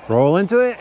Roll into it.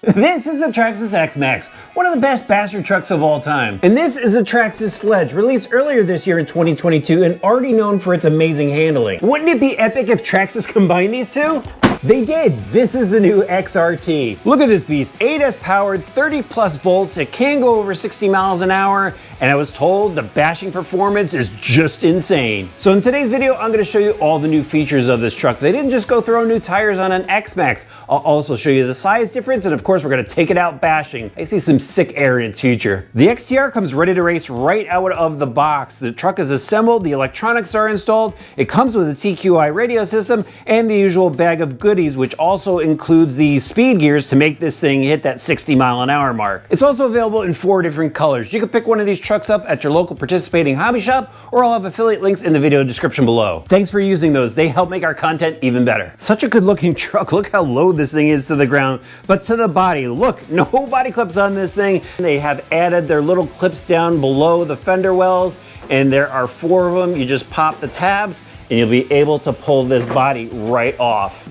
This is the TRAXXAS X-Max, one of the best bastard trucks of all time. And this is the TRAXXAS Sledge, released earlier this year in 2022 and already known for its amazing handling. Wouldn't it be epic if TRAXXAS combined these two? They did. This is the new XRT. Look at this beast, 8S powered, 30 plus volts. It can go over 60 miles an hour. And I was told the bashing performance is just insane. So in today's video, I'm gonna show you all the new features of this truck. They didn't just go throw new tires on an X-Max. I'll also show you the size difference, and of course, we're gonna take it out bashing. I see some sick air in its future. The XTR comes ready to race right out of the box. The truck is assembled, the electronics are installed, it comes with a TQI radio system, and the usual bag of goodies, which also includes the speed gears to make this thing hit that 60 mile an hour mark. It's also available in 4 different colors. You can pick one of these trucks up at your local participating hobby shop, or I'll have affiliate links in the video description below. Thanks for using those. They help make our content even better. Such a good looking truck. Look how low this thing is to the ground. But to the body, look, no body clips on this thing. They have added their little clips down below the fender wells, and there are 4 of them. You just pop the tabs and you'll be able to pull this body right off.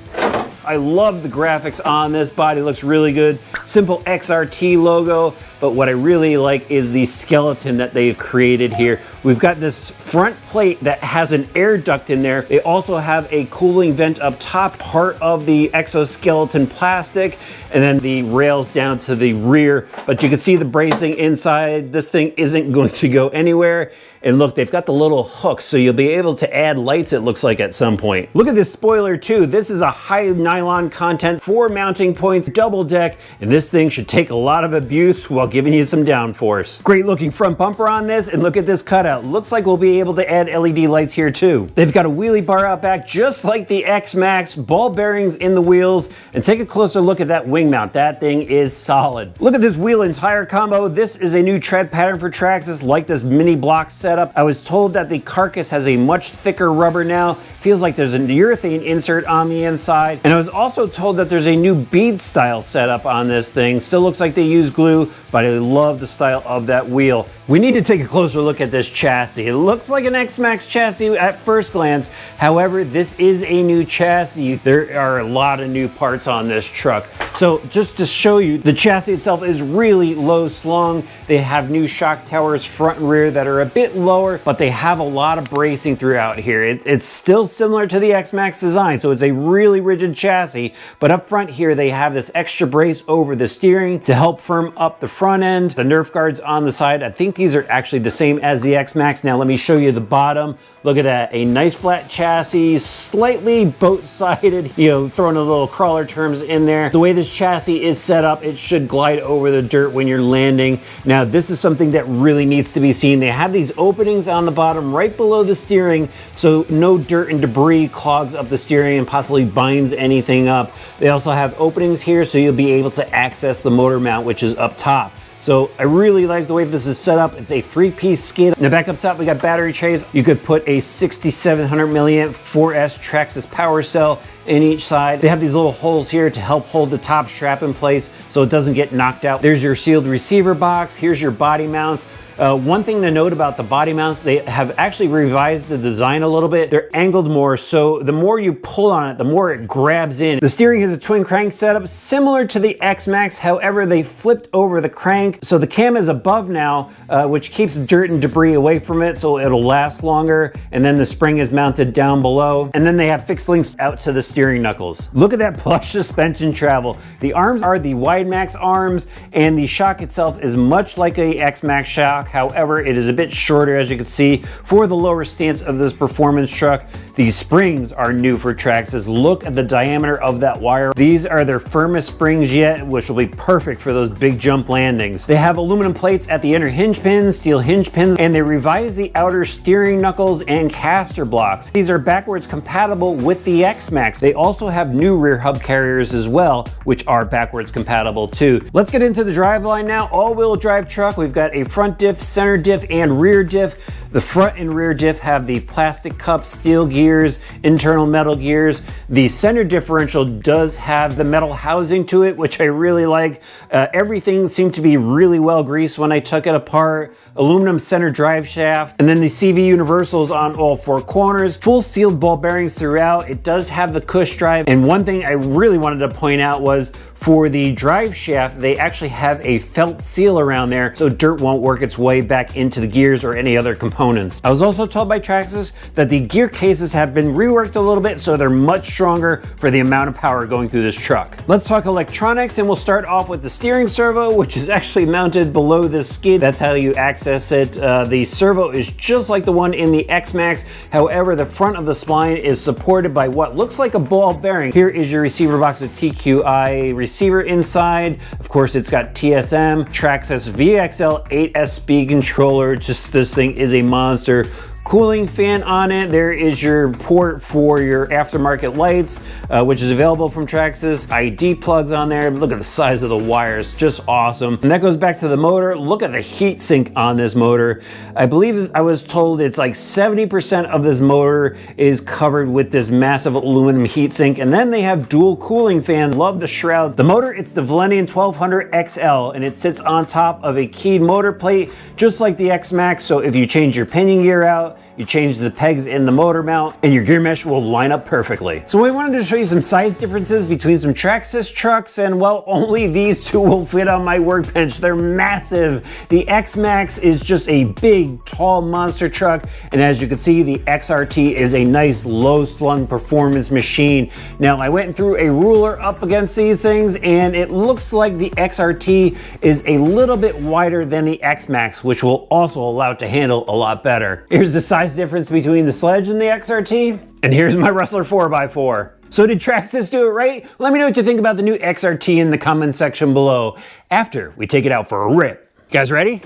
I love the graphics on this body, looks really good. Simple XRT logo, but what I really like is the skeleton that they've created here. We've got this front plate that has an air duct in there. They also have a cooling vent up top, part of the exoskeleton plastic, and then the rails down to the rear. But you can see the bracing inside. This thing isn't going to go anywhere. And look, they've got the little hooks, so you'll be able to add lights, it looks like, at some point. Look at this spoiler too. This is a high nylon content, 4 mounting points, double deck, and this thing should take a lot of abuse while giving you some downforce. Great looking front bumper on this, and look at this cutout. Looks like we'll be able to add LED lights here too. They've got a wheelie bar out back, just like the X-Max, ball bearings in the wheels, and take a closer look at that wing mount. That thing is solid. Look at this wheel and tire combo. This is a new tread pattern for TRAXXAS, like this mini block setup. I was told that the carcass has a much thicker rubber now. Feels like there's a urethane insert on the inside. And I was also told that there's a new bead style setup on this thing. Still looks like they use glue, but I love the style of that wheel. We need to take a closer look at this chassis. It looks like an X-Max chassis at first glance. However, this is a new chassis. There are a lot of new parts on this truck. So just to show you, the chassis itself is really low slung. They have new shock towers front and rear that are a bit lower, but they have a lot of bracing throughout here. It's still similar to the X-Max design, so it's a really rigid chassis, but up front here they have this extra brace over the steering to help firm up the front end. The Nerf guards on the side, I think these are actually the same as the X-Max. Now let me show you the bottom. Look at that, a nice flat chassis, slightly boat-sided, throwing a little crawler terms in there. The way this chassis is set up, it should glide over the dirt when you're landing. Now, this is something that really needs to be seen. They have these openings on the bottom right below the steering, so no dirt and debris clogs up the steering and possibly binds anything up. They also have openings here, so you'll be able to access the motor mount, which is up top. So I really like the way this is set up. It's a 3-piece skid. Now back up top, we got battery trays. You could put a 6,700 milliamp 4S TRAXXAS power cell in each side. They have these little holes here to help hold the top strap in place so it doesn't get knocked out. There's your sealed receiver box. Here's your body mounts. One thing to note about the body mounts, they have actually revised the design a little bit. They're angled more, so the more you pull on it, the more it grabs in. The steering is a twin crank setup, similar to the X-Max. However, they flipped over the crank, so the cam is above now, which keeps dirt and debris away from it, so it'll last longer. And then the spring is mounted down below. And then they have fixed links out to the steering knuckles. Look at that plush suspension travel. The arms are the WideMax arms, and the shock itself is much like a X-Max shock. However, it is a bit shorter, as you can see, for the lower stance of this performance truck. These springs are new for TRAXXAS. Look at the diameter of that wire. These are their firmest springs yet, which will be perfect for those big jump landings. They have aluminum plates at the inner hinge pins, steel hinge pins, and they revised the outer steering knuckles and caster blocks. These are backwards compatible with the X-Max. They also have new rear hub carriers as well, which are backwards compatible too. Let's get into the driveline now. All-wheel drive truck. We've got a front diff, center diff, and rear diff. The front and rear diff have the plastic cup steel gears, internal metal gears. The center differential does have the metal housing to it, which I really like. Everything seemed to be really well greased when I took it apart. Aluminum center drive shaft, and then the CV universals on all four corners. Full sealed ball bearings throughout. It does have the cush drive, and one thing I really wanted to point out was for the drive shaft, they actually have a felt seal around there so dirt won't work its way back into the gears or any other components. I was also told by TRAXXAS that the gear cases have been reworked a little bit so they're much stronger for the amount of power going through this truck. Let's talk electronics, and we'll start off with the steering servo, which is actually mounted below this skid. That's how you access it. The servo is just like the one in the X-Max. However, the front of the spline is supported by what looks like a ball bearing. Here is your receiver box with TQI receiver inside. Of course, it's got TSM, TRAXXAS VXL 8S speed controller. Just this thing is a monster. Cooling fan on it. There is your port for your aftermarket lights, which is available from TRAXXAS. ID plugs on there. Look at the size of the wires, just awesome. And that goes back to the motor. Look at the heat sink on this motor. I believe I was told it's like 70% of this motor is covered with this massive aluminum heat sink. And then they have dual cooling fans. Love the shrouds. The motor, it's the Valenian 1200 XL, and it sits on top of a keyed motor plate, just like the X-Max. So if you change your pinion gear out, you change the pegs in the motor mount, and your gear mesh will line up perfectly. So I wanted to show you some size differences between some TRAXXAS trucks, and well, only these two will fit on my workbench. They're massive. The X-Max is just a big, tall monster truck, and as you can see, the XRT is a nice low-slung performance machine. Now, I went through a ruler up against these things, and it looks like the XRT is a little bit wider than the X-Max, which will also allow it to handle a lot better. Here's the size difference between the Sledge and the XRT, and here's my Rustler 4x4. So did TRAXXAS do it right? Let me know what you think about the new XRT in the comment section below after we take it out for a rip. You guys ready?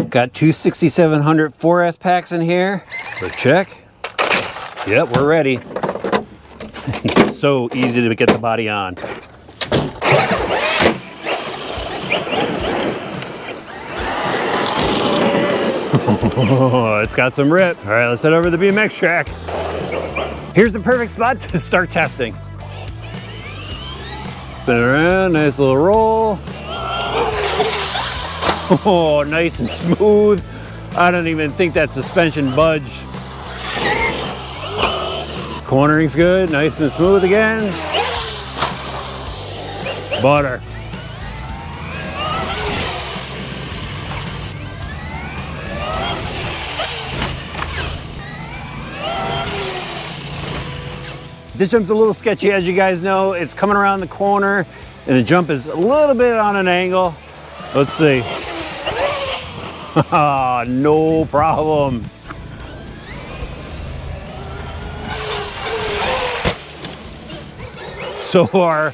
Got two 6700 4S packs in here. Quick check. Yep, we're ready. It's so easy to get the body on. Oh, it's got some rip. All right, let's head over to the BMX track. Here's the perfect spot to start testing. Spin it around, nice little roll. Oh, nice and smooth. I don't even think that suspension budged. Cornering's good, nice and smooth again. Butter. This jump's a little sketchy, as you guys know. It's coming around the corner, and the jump is a little bit on an angle. Let's see. No problem. So far,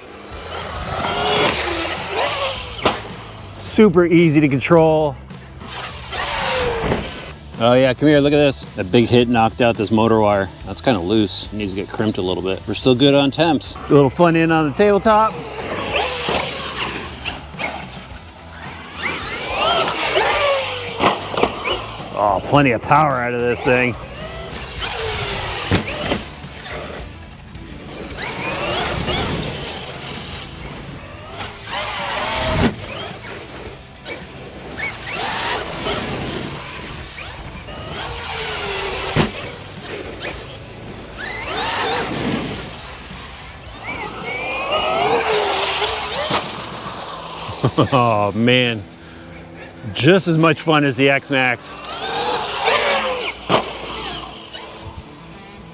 super easy to control. Oh yeah, come here, look at this. That big hit knocked out this motor wire. That's kind of loose. It needs to get crimped a little bit. We're still good on temps. A little fun in on the tabletop. Oh, plenty of power out of this thing. Oh man, just as much fun as the X-Max.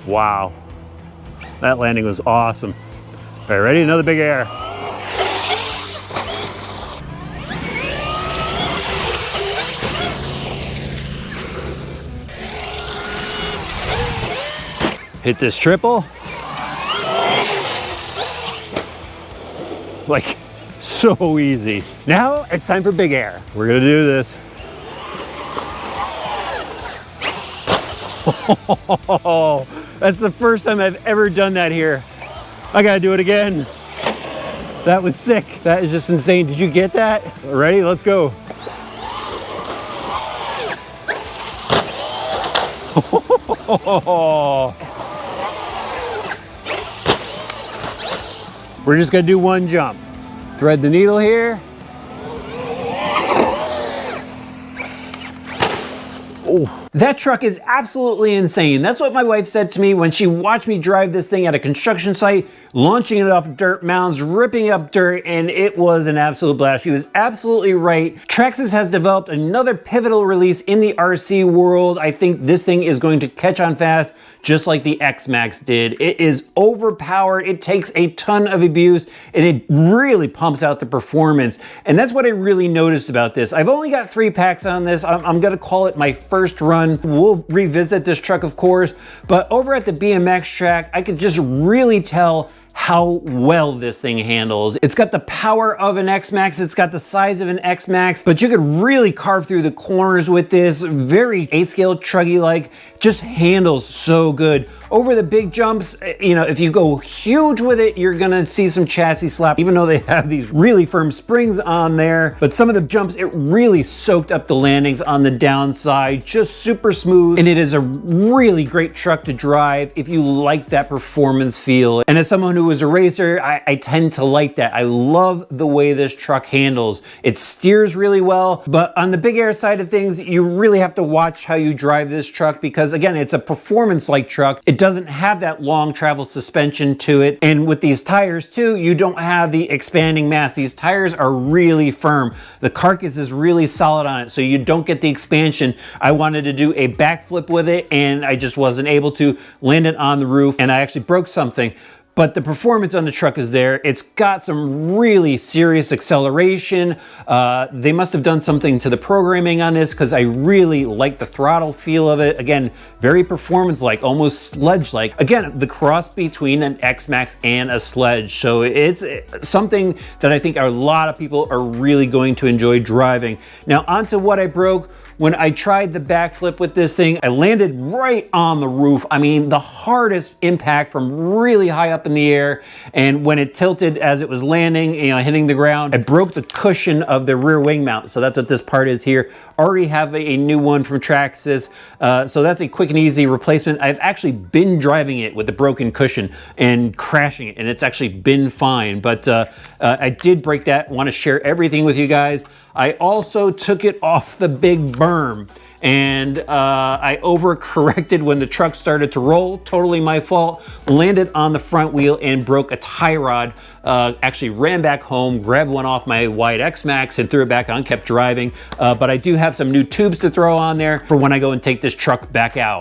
Wow, that landing was awesome. All right, ready? Another big air. Hit this triple. Like, so easy. Now it's time for big air. We're gonna do this. Oh, that's the first time I've ever done that here. I gotta do it again. That was sick. That is just insane. Did you get that? Ready? Let's go. We're just gonna do one jump. Thread the needle here. Oh, that truck is absolutely insane. That's what my wife said to me when she watched me drive this thing at a construction site, launching it off dirt mounds, ripping up dirt, and it was an absolute blast. She was absolutely right. TRAXXAS has developed another pivotal release in the RC world. I think this thing is going to catch on fast, just like the X-Max did. It is overpowered, it takes a ton of abuse, and it really pumps out the performance. And that's what I really noticed about this. I've only got 3 packs on this. I'm gonna call it my first run. We'll revisit this truck, of course, but over at the BMX track, I could just really tell how well this thing handles. It's got the power of an X-Max, it's got the size of an X-Max, but you could really carve through the corners with this. Very 8-scale truggy-like, just handles so good. Over the big jumps, you know, if you go huge with it, you're gonna see some chassis slap, even though they have these really firm springs on there. But some of the jumps, it really soaked up the landings on the downside, just super smooth. And it is a really great truck to drive if you like that performance feel. And as someone who is a racer, I tend to like that. I love the way this truck handles. It steers really well, but on the big air side of things, you really have to watch how you drive this truck because again, it's a performance-like truck. It doesn't have that long travel suspension to it. And with these tires too, you don't have the expanding mass. These tires are really firm. The carcass is really solid on it, so you don't get the expansion. I wanted to do a backflip with it and I just wasn't able to land it on the roof and I actually broke something. But the performance on the truck is there. It's got some really serious acceleration. They must have done something to the programming on this because I really like the throttle feel of it. Again, very performance-like, almost sledge-like. Again, the cross between an X-Max and a sledge. So it's something that I think a lot of people are really going to enjoy driving. Now, onto what I broke. When I tried the backflip with this thing, I landed right on the roof. I mean, the hardest impact from really high up in the air. And when it tilted as it was landing, you know, hitting the ground, I broke the cushion of the rear wing mount. So that's what this part is here. Already have a new one from TRAXXAS. So that's a quick and easy replacement. I've actually been driving it with the broken cushion and crashing it, and it's actually been fine. But I did break that. Want to share everything with you guys. I also took it off the big berm and I overcorrected when the truck started to roll. Totally my fault. Landed on the front wheel and broke a tie rod. Actually ran back home, grabbed one off my white X-Max and threw it back on, kept driving. But I do have some new tubes to throw on there for when I go and take this truck back out.